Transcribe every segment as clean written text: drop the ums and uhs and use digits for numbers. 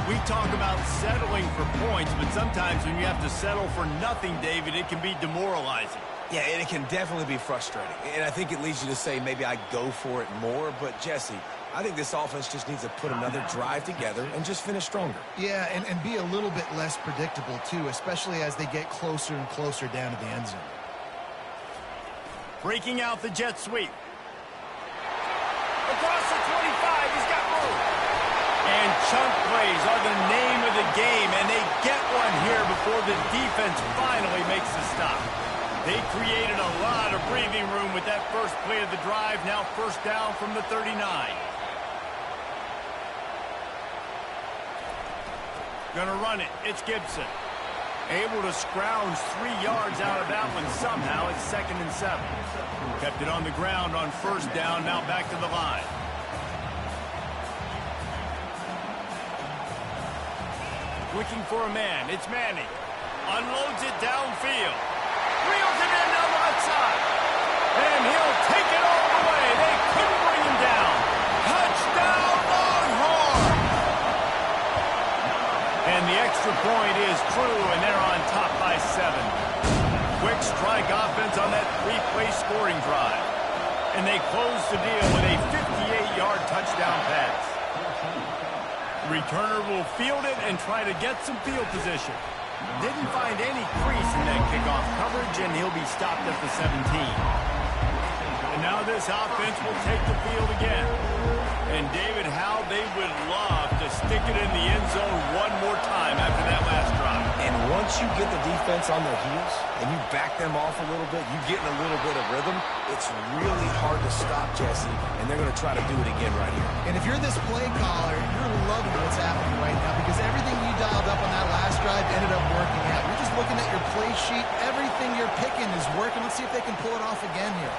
We talk about settling for points, but sometimes when you have to settle for nothing, David, it can be demoralizing. Yeah, and it can definitely be frustrating. And I think it leads you to say maybe I go for it more. But, Jesse, I think this offense just needs to put another drive together and just finish stronger. Yeah, and be a little bit less predictable, too, especially as they get closer and closer down to the end zone. Breaking out the jet sweep. Across the 25, he's got room. And chunk plays are the name of the game, and they get one here before the defense finally makes the stop. They created a lot of breathing room with that first play of the drive, now first down from the 39. Gonna run it. It's Gibson. Able to scrounge 3 yards out of that one somehow. It's 2nd and 7. Kept it on the ground on first down, now back to the line. Looking for a man. It's Manning. Unloads it downfield. Reels it in on the left side. And he'll take it all the way. They couldn't bring him down. Touchdown, Longhorn! And the extra point is true, and they're on top by 7. Quick strike offense on that 3-play scoring drive. And they close the deal with a 58-yard touchdown pass. Returner will field it and try to get some field position. Didn't find any crease in that kickoff coverage, and he'll be stopped at the 17. And now this offense will take the field again. And David, how they would love to stick it in the end zone one more time after that last drive. And once you get the defense on their heels and you back them off a little bit, you get in a little bit of rhythm, it's really hard to stop, Jesse, and they're going to try to do it again right here. And if you're this play caller, you're loving what's happening right now because everything you dialed up on that last drive ended up working out. You're just looking at your play sheet. Everything you're picking is working. Let's see if they can pull it off again here.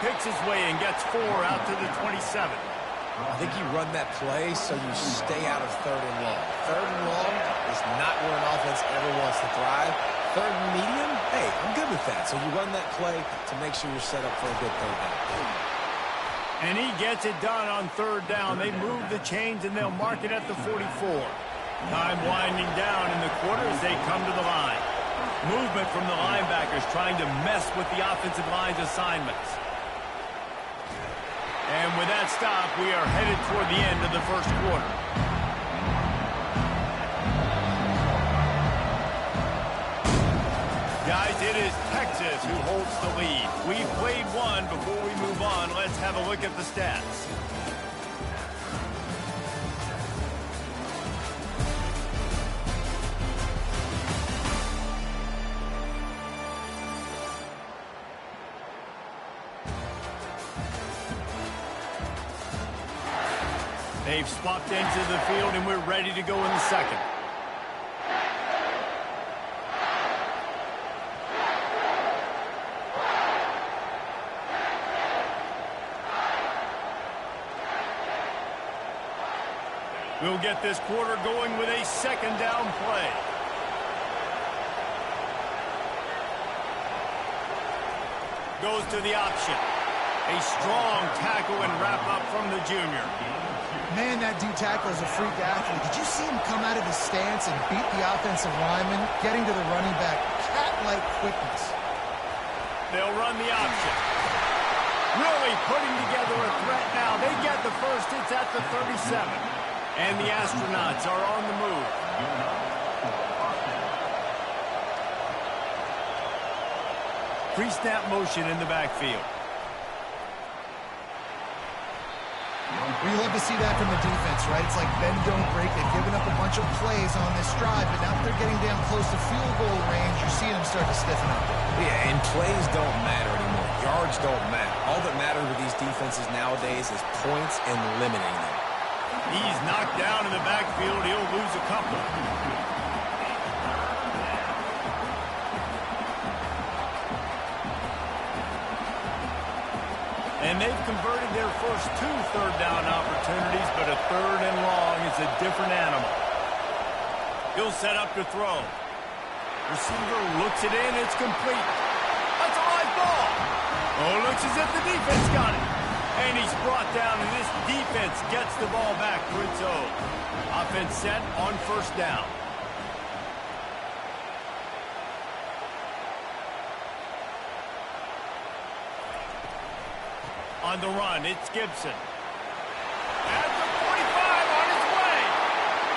Picks his way and gets 4 out to the 27. I think you run that play so you stay out of 3rd and long. 3rd and long is not where an offense ever wants to thrive. 3rd and medium, hey, I'm good with that. So you run that play to make sure you're set up for a good 3rd down. And he gets it done on 3rd down. They move the chains, and they'll mark it at the 44. Time winding down in the quarter as they come to the line. Movement from the linebackers trying to mess with the offensive line's assignments. And with that stop, we are headed toward the end of the first quarter. Guys, it is Texas who holds the lead. We've played one. Before we move on, let's have a look at the stats. They've swapped into the field, and we're ready to go in the second. We'll get this quarter going with a 2nd down play. Goes to the option. A strong tackle and wrap up from the junior. Man, that D-tackle is a freak athlete. Did you see him come out of his stance and beat the offensive lineman, getting to the running back? Cat-like quickness. They'll run the option. Really putting together a threat now. They get the first. It's at the 37. And the Astronauts are on the move. Pre-snap motion in the backfield. We love to see that from the defense, right? It's like bend, don't break. They've given up a bunch of plays on this drive, but now that they're getting down close to field goal range, you're seeing them start to stiffen up. Yeah, and plays don't matter anymore. Yards don't matter. All that matters with these defenses nowadays is points and limiting them. He's knocked down in the backfield. He'll lose a couple. And they've converted their first 2 third down opportunities, but a 3rd and long is a different animal. He'll set up to throw. Receiver looks it in. It's complete. That's a live ball. Oh, looks as if the defense got it. And he's brought down, and this defense gets the ball back to its own. Offense set on first down. On the run, it's Gibson. At the 45, on his way.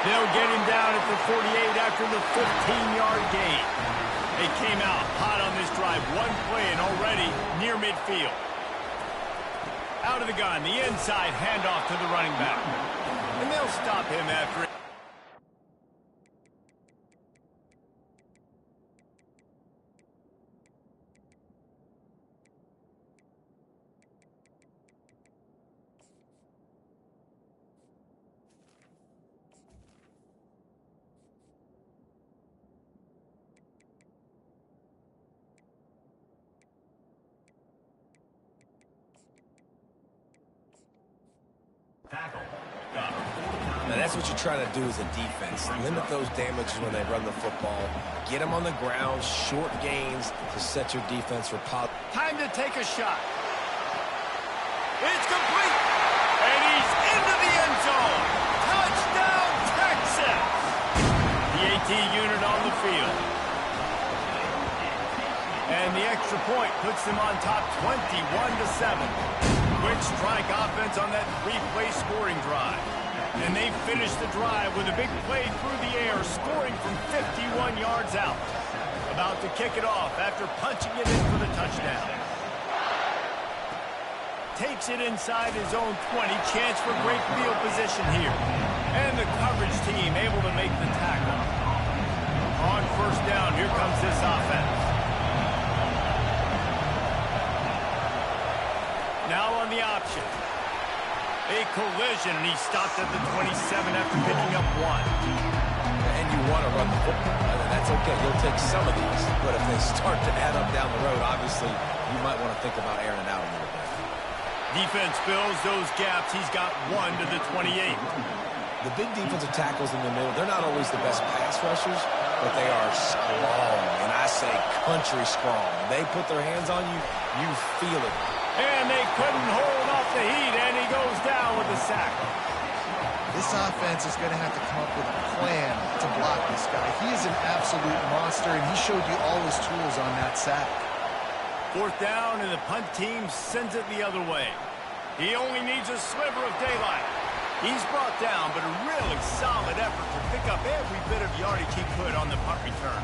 They'll get him down at the 48 after the 15-yard gain. They came out hot on this drive. One play and already near midfield. Out of the gun, the inside handoff to the running back. And they'll stop him after it. Now that's what you're trying to do as a defense. Limit those damages when they run the football. Get them on the ground, short gains to set your defense for pop. Time to take a shot. It's complete. And he's into the end zone. Touchdown, Texas. The AT unit on the field. And the extra point puts them on top 21-7. Quick strike offense on that three-play scoring drive. And they finish the drive with a big play through the air, scoring from 51 yards out. About to kick it off after punching it in for the touchdown. Takes it inside his own 20. Chance for great field position here. And the coverage team able to make the tackle. On first down, here comes this offense. Now on the option. A collision, and he stopped at the 27 after picking up one. And you want to run the football. That's okay. You'll take some of these. But if they start to add up down the road, obviously, you might want to think about airing it out a little bit. Defense fills those gaps. He's got one to the 28. The big defensive tackles in the middle, they're not always the best pass rushers, but they are strong. And I say country strong. They put their hands on you, you feel it. And they couldn't hold off the heat, and he goes down with the sack. This offense is going to have to come up with a plan to block this guy. He is an absolute monster, and he showed you all his tools on that sack. Fourth down, and the punt team sends it the other way. He only needs a sliver of daylight. He's brought down, but a really solid effort to pick up every bit of yardage he could on the punt return.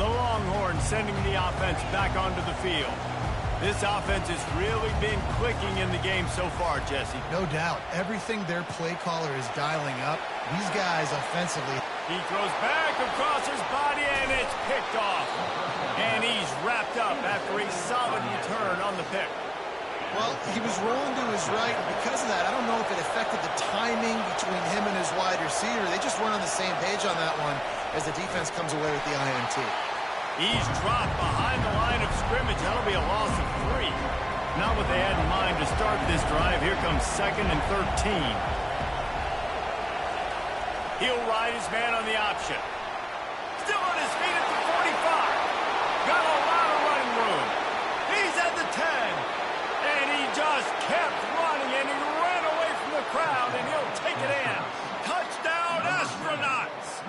The Longhorns sending the offense back onto the field. This offense has really been clicking in the game so far, Jesse. No doubt. Everything their play caller is dialing up, these guys offensively. He throws back across his body, and it's picked off. And he's wrapped up after a solid return on the pick. Well, he was rolling to his right. Because of that, I don't know if it affected the timing between him and his wide receiver. They just weren't on the same page on that one as the defense comes away with the INT. He's dropped behind the line of scrimmage. That'll be a loss of 3. Not what they had in mind to start this drive. Here comes 2nd and 13. He'll ride his man on the option. Still on his feet at the 45. Got a lot of running room. He's at the 10. And he just kept running, and he ran away from the crowd, and he'll take it in. Touchdown, Astronauts!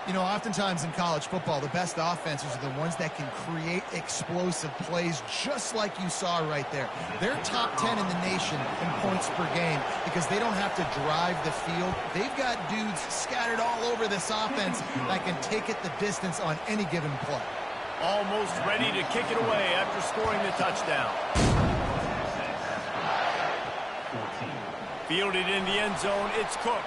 You know, oftentimes in college football, the best offenses are the ones that can create explosive plays, just like you saw right there. They're top 10 in the nation in points per game because they don't have to drive the field. They've got dudes scattered all over this offense that can take it the distance on any given play. Almost ready to kick it away after scoring the touchdown. Fielded in the end zone, it's Cook.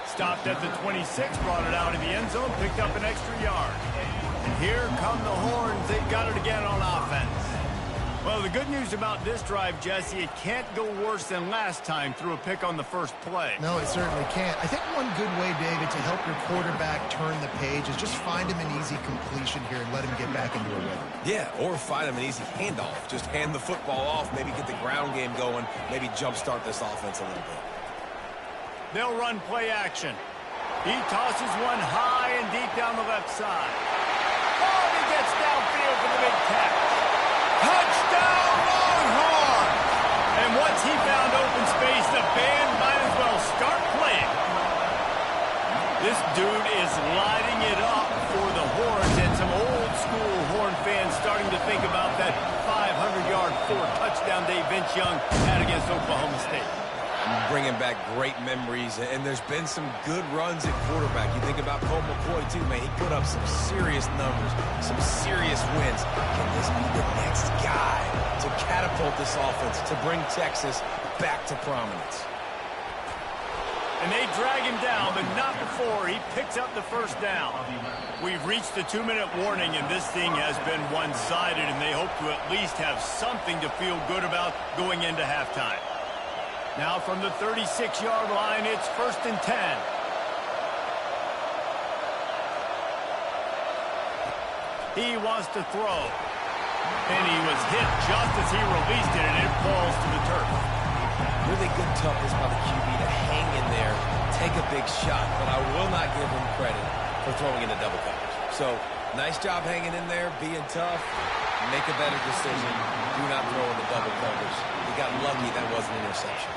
Stopped at the 26, brought it out in the end zone, picked up an extra yard. And here come the Horns. They've got it again on offense. Well, the good news about this drive, Jesse, it can't go worse than last time through a pick on the first play. No, it certainly can't. I think one good way, David, to help your quarterback turn the page is just find him an easy completion here and let him get back into a rhythm. Yeah, or find him an easy handoff. Just hand the football off, maybe get the ground game going, maybe jumpstart this offense a little bit. They'll run play action. He tosses one high and deep down the left side. Oh, he gets downfield for the big catch. Touchdown, Longhorn! And once he found open space, the band might as well start playing. This dude is lighting it up for the Horns, and some old-school Horn fans starting to think about that 500-yard, 4-touchdown day Vince Young had against Oklahoma State. Bringing back great memories, and there's been some good runs at quarterback. You think about Colt McCoy, too, man. He put up some serious numbers, some serious wins. Can this be the next guy to catapult this offense, to bring Texas back to prominence? And they drag him down, but not before he picks up the first down. We've reached the 2-minute warning, and this thing has been one-sided, and they hope to at least have something to feel good about going into halftime. Now from the 36-yard line, it's 1st and 10. He wants to throw. And he was hit just as he released it, and it falls to the turf. Really good toughness by the QB to hang in there, take a big shot, but I will not give him credit for throwing into double coverage. So, nice job hanging in there, being tough. Make a better decision. Do not throw into double coverage. He got lucky that wasn't an interception.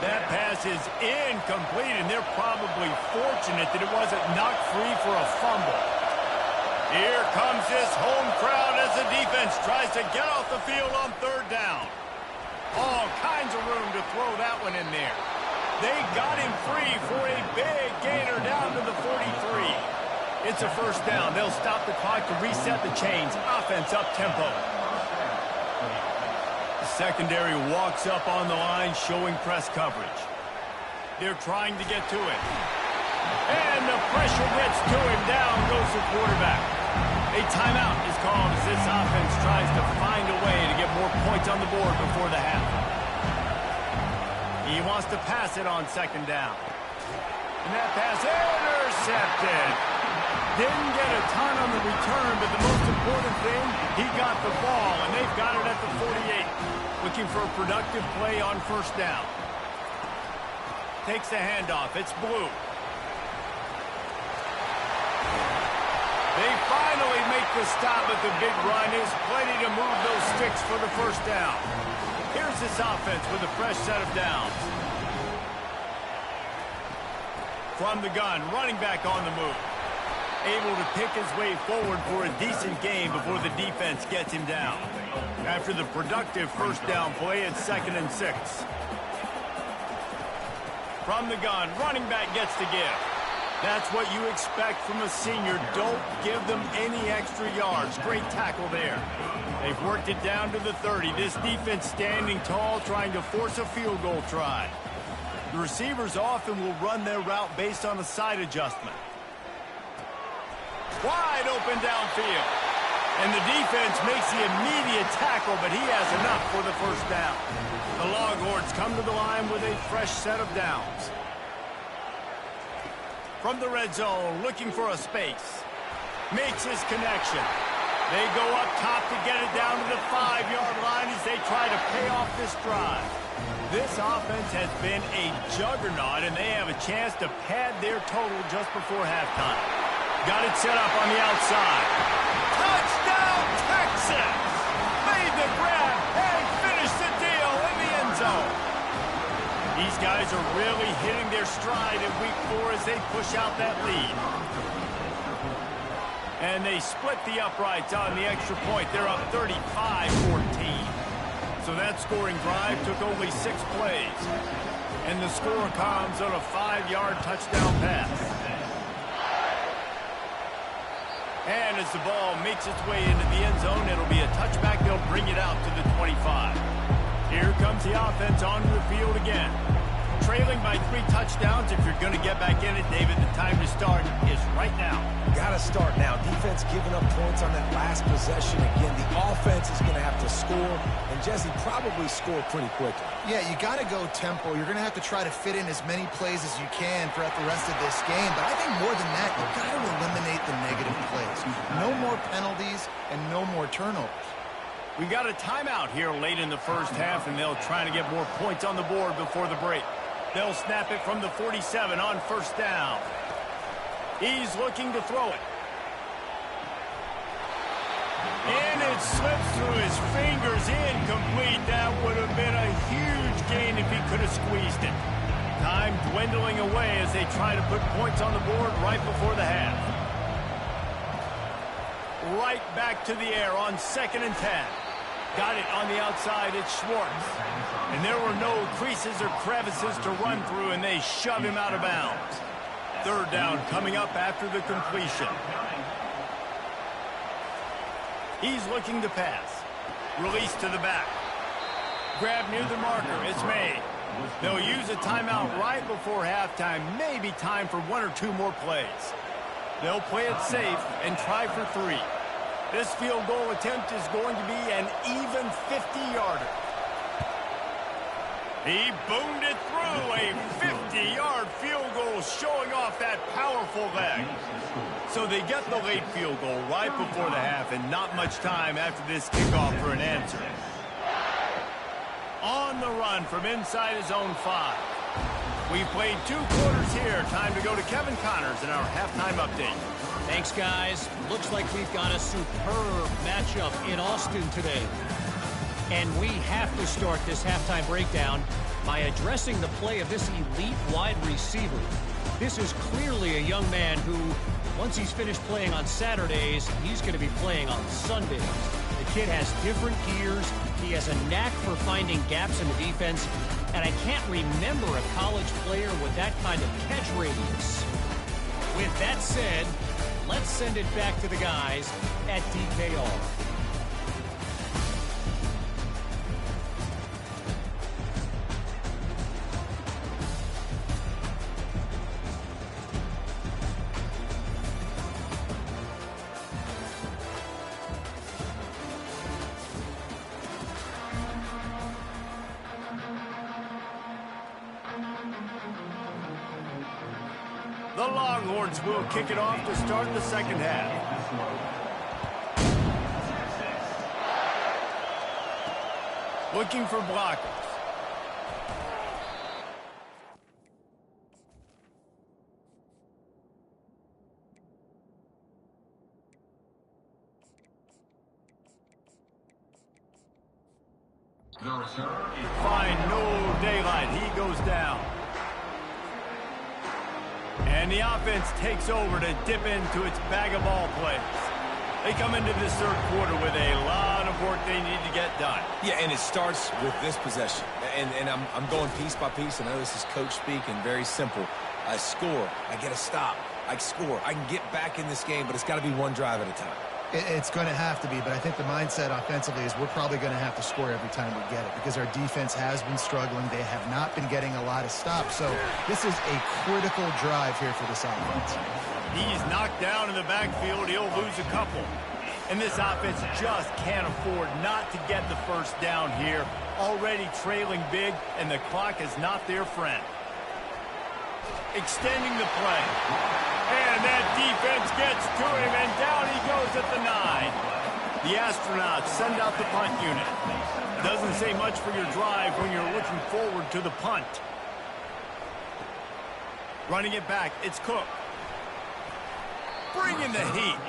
That pass is incomplete, and they're probably fortunate that it wasn't knocked free for a fumble. Here comes this home crowd as the defense tries to get off the field on 3rd down. All kinds of room to throw that one in there. They got him free for a big gainer down to the 43. It's a 1st down. They'll stop the clock to reset the chains. Offense up-tempo. The secondary walks up on the line, showing press coverage. They're trying to get to it. And the pressure gets to him. Down goes the quarterback. A timeout is called as this offense tries to find a way to get more points on the board before the half. He wants to pass it on 2nd down. And that pass intercepted. Didn't get a ton on the return, but the most important thing, he got the ball, and they've got it at the 48. Looking for a productive play on 1st down. Takes the handoff. It's Blue. They finally make the stop, but the big run is plenty to move those sticks for the 1st down. Here's this offense with a fresh set of downs. From the gun, running back on the move. Able to pick his way forward for a decent game before the defense gets him down. After the productive 1st down play, it's 2nd and 6. From the gun, running back gets the give. That's what you expect from a senior. Don't give them any extra yards. Great tackle there. They've worked it down to the 30. This defense standing tall, trying to force a field goal try. The receivers often will run their route based on a side adjustment. Wide open downfield. And the defense makes the immediate tackle, but he has enough for the 1st down. The Longhorns come to the line with a fresh set of downs. From the red zone, looking for a space. Makes his connection. They go up top to get it down to the 5-yard line as they try to pay off this drive. This offense has been a juggernaut, and they have a chance to pad their total just before halftime. Got it set up on the outside. Touchdown, Texas! Made the grab and finished the deal in the end zone. These guys are really hitting their stride in week 4 as they push out that lead. And they split the uprights on the extra point. They're up 35-14. So that scoring drive took only 6 plays. And the score comes on a 5-yard touchdown pass. And as the ball makes its way into the end zone, it'll be a touchback. They'll bring it out to the 25. Here comes the offense onto the field again. Trailing by 3 touchdowns. If you're going to get back in it, David, the time to start is right now. Got to start now. Defense giving up points on that last possession. Again, the offense is going to have to score, and Jesse probably score pretty quickly. Yeah, you got to go tempo. You're going to have to try to fit in as many plays as you can throughout the rest of this game. But I think more than that, you got to eliminate the negative plays. No more penalties and no more turnovers. We got a timeout here late in the 1st half, and they'll try to get more points on the board before the break. They'll snap it from the 47 on 1st down. He's looking to throw it. And it slips through his fingers, incomplete. That would have been a huge gain if he could have squeezed it. Time dwindling away as they try to put points on the board right before the half. Right back to the air on 2nd and 10. Got it on the outside, it's Schwartz. And there were no creases or crevices to run through, and they shove him out of bounds. 3rd down coming up after the completion. He's looking to pass. Release to the back. Grab near the marker, it's made. They'll use a timeout right before halftime, maybe time for 1 or 2 more plays. They'll play it safe and try for 3. This field goal attempt is going to be an even 50-yarder. He boomed it through, a 50-yard field goal showing off that powerful leg. So they get the late field goal right before the half and not much time after this kickoff for an answer. On the run from inside his own 5. We've played 2 quarters here. Time to go to Kevin Connors in our halftime update. Thanks, guys. Looks like we've got a superb matchup in Austin today. And we have to start this halftime breakdown by addressing the play of this elite wide receiver. This is clearly a young man who, once he's finished playing on Saturdays, he's going to be playing on Sundays. The kid has different gears. He has a knack for finding gaps in the defense. And I can't remember a college player with that kind of catch radius. With that said, let's send it back to the guys at DKR. The Longhorns will kick it off to start the 2nd half. Looking for blockers. Find no daylight. He goes down. And the offense takes over to dip into its bag of ball plays. They come into this 3rd quarter with a lot of work they need to get done. Yeah, and it starts with this possession. And I'm going piece by piece. I know this is coach speak and very simple. I score. I get a stop. I score. I can get back in this game, but it's got to be 1 drive at a time. It's going to have to be, but I think the mindset offensively is we're probably going to have to score every time we get it because our defense has been struggling. They have not been getting a lot of stops. So this is a critical drive here for this offense. He's knocked down in the backfield. He'll lose a couple. And this offense just can't afford not to get the 1st down here. Already trailing big, and the clock is not their friend. Extending the play. And that defense gets to him, and down he goes at the 9. The astronauts send out the punt unit. Doesn't say much for your drive when you're looking forward to the punt. Running it back, it's Cook. Bringing the heat.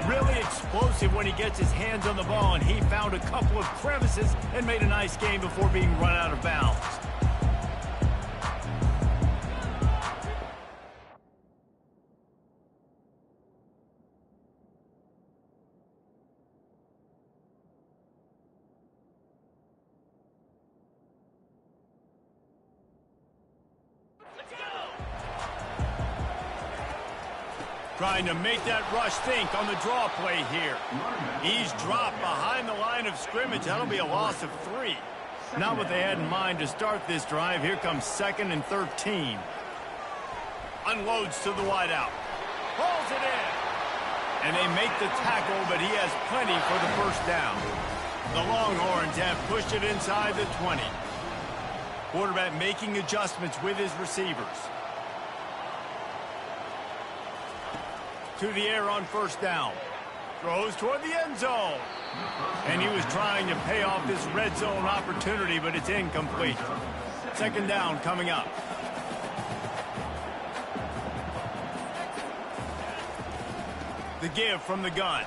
Really explosive when he gets his hands on the ball, and he found a couple of crevices and made a nice game before being run out of bounds. Trying to make that rush think on the draw play here. He's dropped behind the line of scrimmage. That'll be a loss of 3. Not what they had in mind to start this drive. Here comes 2nd and 13. Unloads to the wideout. Pulls it in. And they make the tackle, but he has plenty for the 1st down. The Longhorns have pushed it inside the 20. Quarterback making adjustments with his receivers. To the air on 1st down. Throws toward the end zone. And he was trying to pay off this red zone opportunity, but it's incomplete. 2nd down coming up. The give from the gun.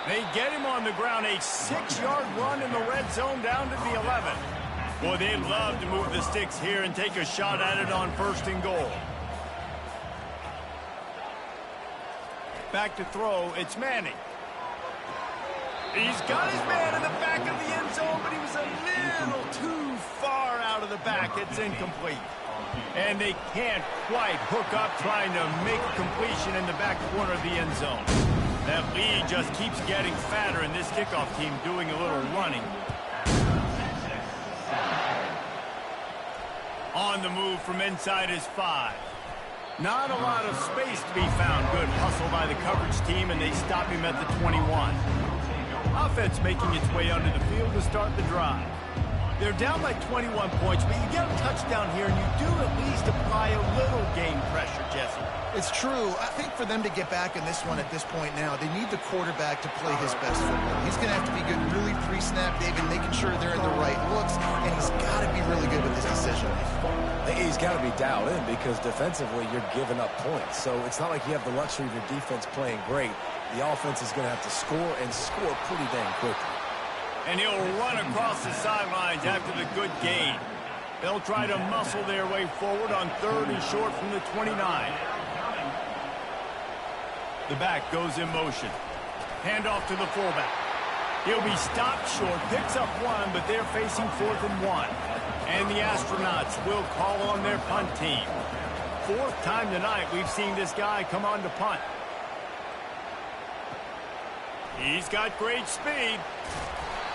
They get him on the ground, a 6-yard run in the red zone down to the 11. Boy, they love to move the sticks here and take a shot at it on 1st and goal. Back to throw, it's Manning. He's got his man in the back of the end zone, but he was a little too far out of the back. It's incomplete. And they can't quite hook up trying to make a completion in the back corner of the end zone. That lead just keeps getting fatter, and this kickoff team doing a little running. On the move from inside his 5. Not a lot of space to be found. Good hustle by the coverage team, and they stop him at the 21. Offense making its way onto the field to start the drive. They're down by 21 points, but you get a touchdown here, and you do at least apply a little game pressure, Jesse. It's true. I think for them to get back in this one at this point now, they need the quarterback to play his best football. He's going to have to be good really pre-snap, David, making sure they're in the right looks, and he's got to be really good with his decision. He's got to be dialed in because defensively you're giving up points. So it's not like you have the luxury of your defense playing great. The offense is going to have to score and score pretty dang quickly. And he'll run across the sidelines after the good gain. They'll try to muscle their way forward on 3rd and short from the 29. The back goes in motion. Handoff to the fullback. He'll be stopped short, picks up 1, but they're facing 4th and 1. And the Astronauts will call on their punt team. 4th time tonight we've seen this guy come on to punt. He's got great speed.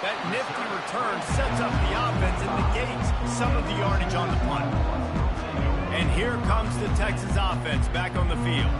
That nifty return sets up the offense and negates some of the yardage on the punt. And here comes the Texas offense back on the field.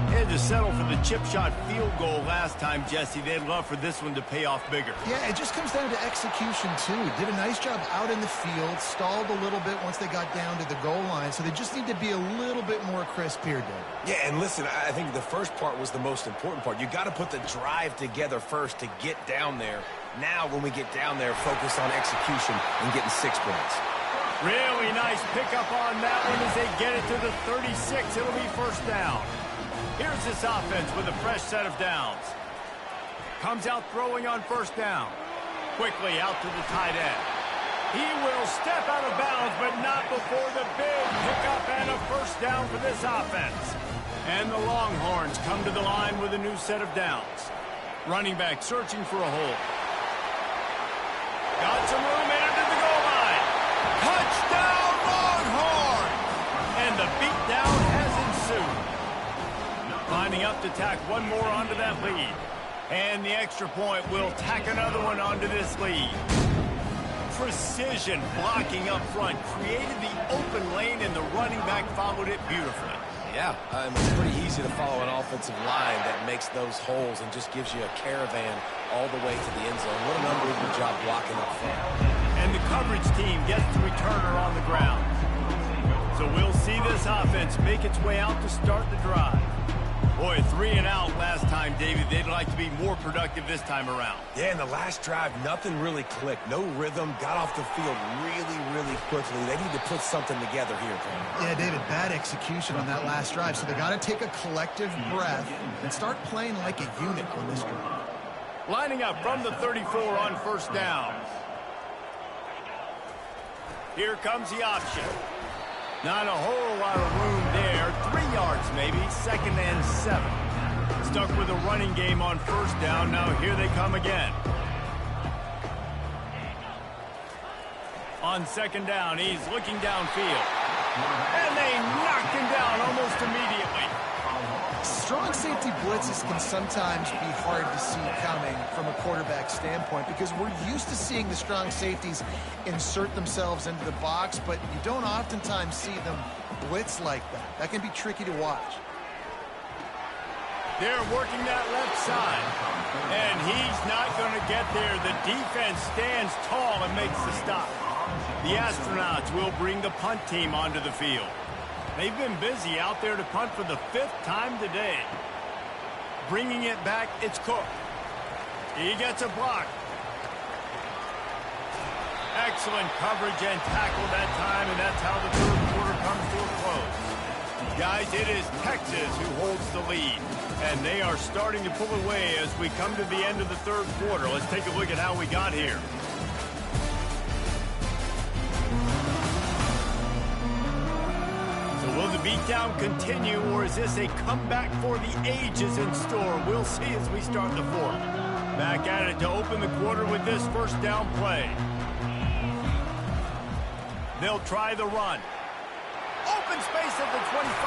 They had to settle for the chip shot field goal last time, Jesse. They'd love for this one to pay off bigger. Yeah, it just comes down to execution, too. Did a nice job out in the field, stalled a little bit once they got down to the goal line, so they just need to be a little bit more crisp here, Dave. Yeah, and listen, I think the first part was the most important part. You got to put the drive together first to get down there. Now, when we get down there, focus on execution and getting 6 points. Really nice pickup on that one as they get it to the 36. It'll be 1st down. Here's this offense with a fresh set of downs. Comes out throwing on 1st down. Quickly out to the tight end. He will step out of bounds, but not before the big pickup and a 1st down for this offense. And the Longhorns come to the line with a new set of downs. Running back searching for a hole. Got some room into the goal line. Touchdown, Longhorn! And the beatdown has ensued. Lining up to tack one more onto that lead. And the extra point will tack another one onto this lead. Precision blocking up front created the open lane, and the running back followed it beautifully. Yeah, it's pretty easy to follow an offensive line that makes those holes and just gives you a caravan all the way to the end zone. What an unbelievable job blocking up front. And the coverage team gets the returner on the ground. So we'll see this offense make its way out to start the drive. Boy, 3 and out last time, David. They'd like to be more productive this time around. Yeah, in the last drive, nothing really clicked. No rhythm, got off the field really, really quickly. They need to put something together here, Brandon. Yeah, David, bad execution on that last drive. So they got to take a collective breath and start playing like a unit on this drive. Lining up from the 34 on 1st down. Here comes the option. Not a whole lot of room there. 3 yards maybe, 2nd and 7. Stuck with a running game on 1st down. Now here they come again. On 2nd down, he's looking downfield. And they knocked him down almost immediately. Strong safety blitzes can sometimes be hard to see coming from a quarterback standpoint because we're used to seeing the strong safeties insert themselves into the box, but you don't oftentimes see them blitz like that. That can be tricky to watch. They're working that left side, and he's not going to get there. The defense stands tall and makes the stop. The Astronauts will bring the punt team onto the field. They've been busy out there to punt for the 5th time today. Bringing it back, it's Cook. He gets a block. Excellent coverage and tackle that time, and that's how the 3rd quarter comes to a close. Guys, it is Texas who holds the lead, and they are starting to pull away as we come to the end of the third quarter. Let's take a look at how we got here. So will the beatdown continue, or is this a comeback for the ages in store? We'll see as we start the fourth. Back at it to open the quarter with this first down play. They'll try the run. Open space at the 25.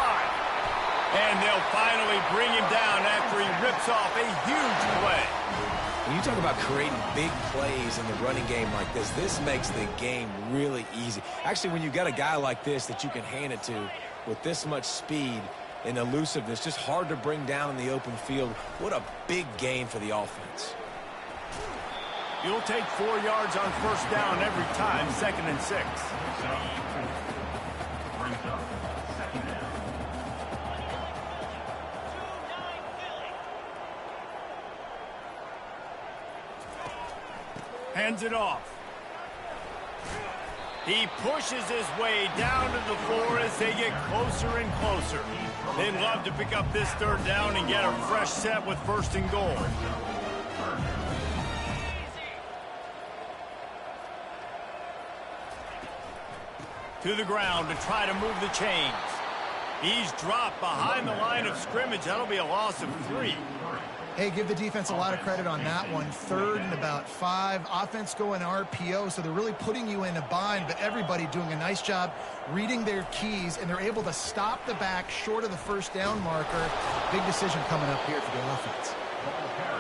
And they'll finally bring him down after he rips off a huge play. When you talk about creating big plays in the running game like this makes the game really easy. Actually, when you got a guy like this that you can hand it to with this much speed and elusiveness, just hard to bring down in the open field. What a big gain for the offense. You'll take 4 yards on first down every time, 2nd and 6. Hands it off. He pushes his way down to the floor as they get closer and closer. They'd love to pick up this third down and get a fresh set with 1st and goal. To the ground to try to move the chains. He's dropped behind the line of scrimmage. That'll be a loss of 3. Hey, give the defense a lot of credit on that one. 3rd and about 5. Offense going RPO, so they're really putting you in a bind, but everybody doing a nice job reading their keys, and they're able to stop the back short of the first down marker. Big decision coming up here for the offense.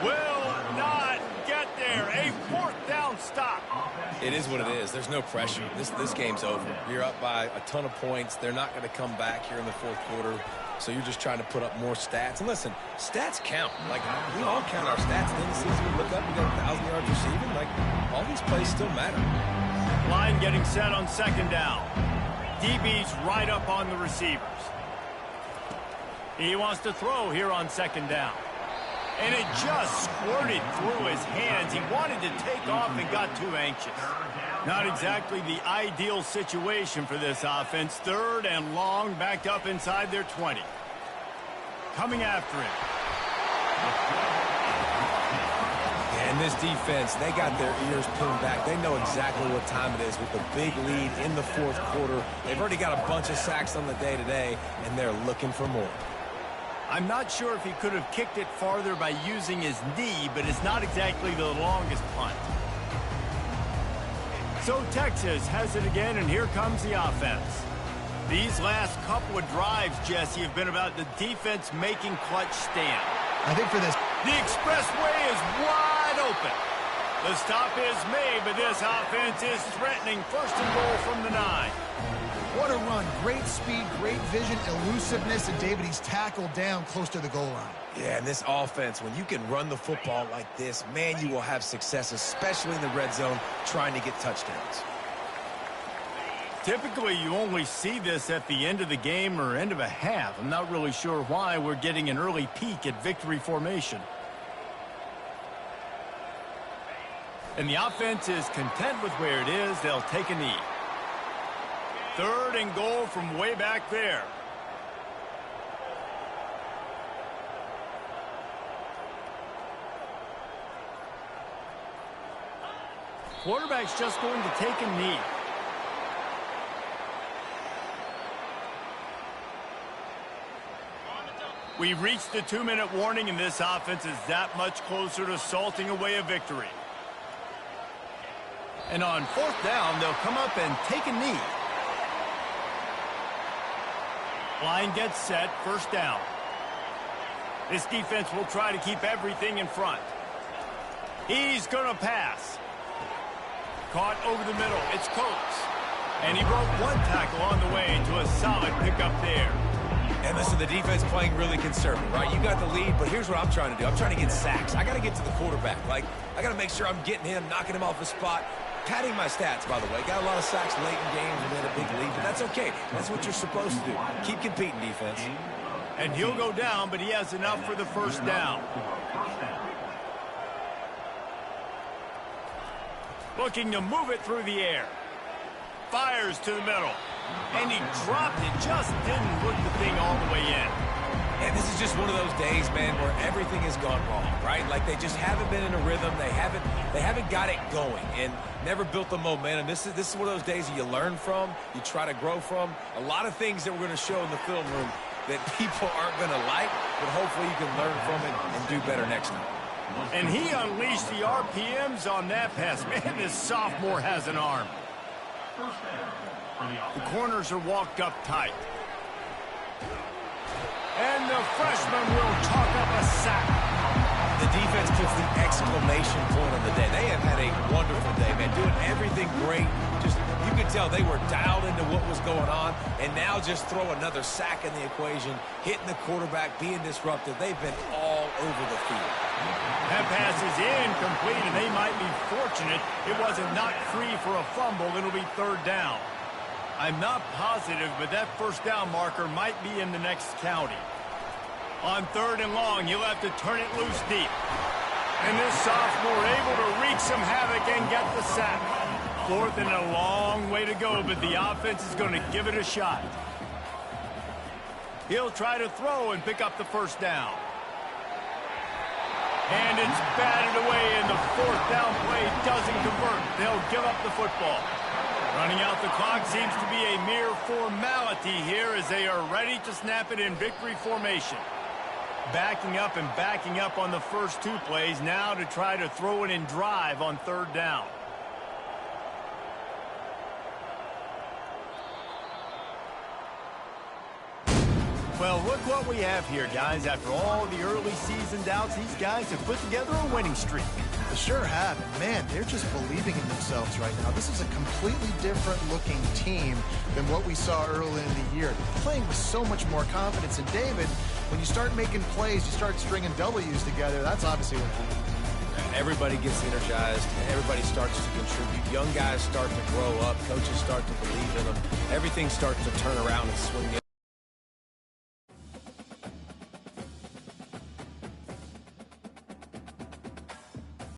Will not get there. A 4th down stop. It is what it is. There's no pressure. This game's over. You're up by a ton of points. They're not going to come back here in the 4th quarter. So you're just trying to put up more stats. And listen, stats count. Like, we all count our stats. Then the season we look up, we got 1,000 yards receiving. Like, all these plays still matter. Line getting set on 2nd down. DB's right up on the receivers. He wants to throw here on 2nd down. And it just squirted through his hands. He wanted to take off and got too anxious. Not exactly the ideal situation for this offense. 3rd and long, backed up inside their 20. Coming after him. And this defense, they got their ears pinned back. They know exactly what time it is with the big lead in the 4th quarter. They've already got a bunch of sacks on the day today, and they're looking for more. I'm not sure if he could have kicked it farther by using his knee, but it's not exactly the longest punt. So Texas has it again, and here comes the offense. These last couple of drives, Jesse, have been about the defense making clutch stand. I think for this, the expressway is wide open. The stop is made, but this offense is threatening 1st and goal from the 9. what a run. Great speed, great vision, elusiveness, and David, he's tackled down close to the goal line. Yeah, and this offense, when you can run the football like this, man, you will have success, especially in the red zone, trying to get touchdowns. Typically, you only see this at the end of the game or end of a half. I'm not really sure why we're getting an early peek at victory formation. And the offense is content with where it is. They'll take a knee. 3rd and goal from way back there. Quarterback's just going to take a knee. We've reached the 2-minute warning, and this offense is that much closer to salting away a victory. And on 4th down, they'll come up and take a knee. Line gets set, 1st down. This defense will try to keep everything in front. He's going to pass. Caught over the middle. It's Coates. And he broke one tackle on the way to a solid pickup there. And listen, the defense playing really conservative, right? You got the lead, but here's what I'm trying to do. I'm trying to get sacks. I got to get to the quarterback. Like, I got to make sure I'm getting him, knocking him off the spot. Padding my stats, by the way. Got a lot of sacks late in games and then a big lead, but that's okay. That's what you're supposed to do. Keep competing, defense. And he'll go down, but he has enough for the 1st down. Looking to move it through the air. fires to the middle. And he dropped it, just didn't look the thing all the way in. And this is just one of those days, man, where everything has gone wrong, right? Like they just haven't been in a rhythm. They haven't got it going and never built the momentum. This is one of those days that you learn from, you try to grow from. A lot of things that we're going to show in the film room that people aren't going to like, but hopefully you can learn from it and do better next time. And he unleashed the RPMs on that pass. Man, this sophomore has an arm. The corners are walked up tight. And the freshman will chalk up a sack. The defense puts the exclamation point on the day. They have had a wonderful day, man, doing everything great. Just, you could tell they were dialed into what was going on, and now just throw another sack in the equation, hitting the quarterback, being disruptive. They've been all over the field. That pass is incomplete, and they might be fortunate it wasn't knocked free for a fumble. It'll be third down. I'm not positive, but that first down marker might be in the next county. On third and long, he'll have to turn it loose deep. And this sophomore able to wreak some havoc and get the sack. Fourth and a long way to go, but the offense is going to give it a shot. He'll try to throw and pick up the first down. And it's batted away, and the fourth down play doesn't convert. They'll give up the football. Running out the clock seems to be a mere formality here as they are ready to snap it in victory formation. Backing up on the first two plays now to try to throw it in drive on third down. Well, look what we have here, guys. After all the early season doubts, these guys have put together a winning streak. They sure have. And man, they're just believing in themselves right now. This is a completely different looking team than what we saw early in the year. Playing with so much more confidence. And David, when you start making plays, you start stringing W's together, that's obviously what happens. Everybody gets energized. Everybody starts to contribute. Young guys start to grow up. Coaches start to believe in them. Everything starts to turn around and swing.